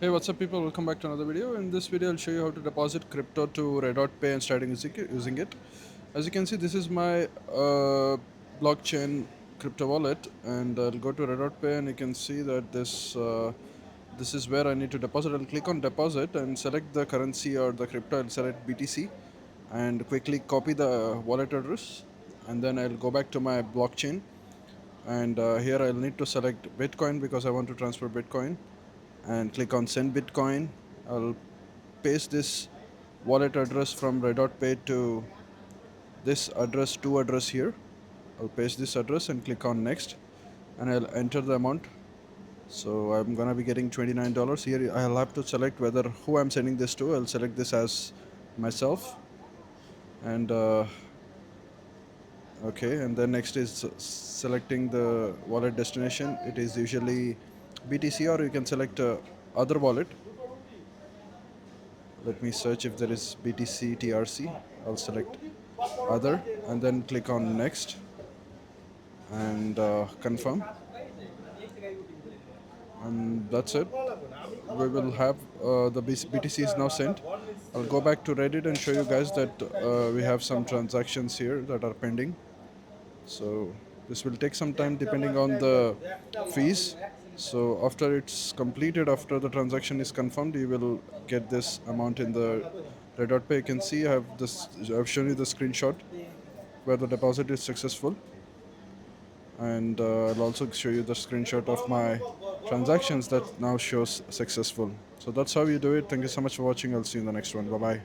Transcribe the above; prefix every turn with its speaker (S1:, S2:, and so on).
S1: Hey, what's up, people? Welcome back to another video. In this video, I'll show you how to deposit crypto to Redot Pay and starting using it. As you can see, this is my blockchain crypto wallet, and I'll go to Redot Pay, and you can see that this is where I need to deposit. I'll click on deposit and select the currency or the crypto. I'll select BTC, and quickly copy the wallet address, and then I'll go back to my blockchain, and here I'll need to select Bitcoin because I want to transfer Bitcoin, and click on send Bitcoin. I'll paste this wallet address from Redot Pay to this address, to address here. I'll paste this address and click on next, and I'll enter the amount. So I'm gonna be getting $29 here. I'll have to select whether who I'm sending this to. I'll select this as myself, and okay, and then next is selecting the wallet destination. It is usually BTC, or you can select other wallet. Let me search if there is BTC TRC. I'll select other and then click on next and confirm, and that's it. We will have the BTC is now sent. I'll go back to Reddit and show you guys that we have some transactions here that are pending. So this will take some time depending on the fees. So after it's completed, after the transaction is confirmed, you will get this amount in the Redot Pay. You can see I've shown you the screenshot where the deposit is successful, and I'll also show you the screenshot of my transactions that now shows successful. So that's how you do it. Thank you so much for watching. I'll see you in the next one. Bye bye.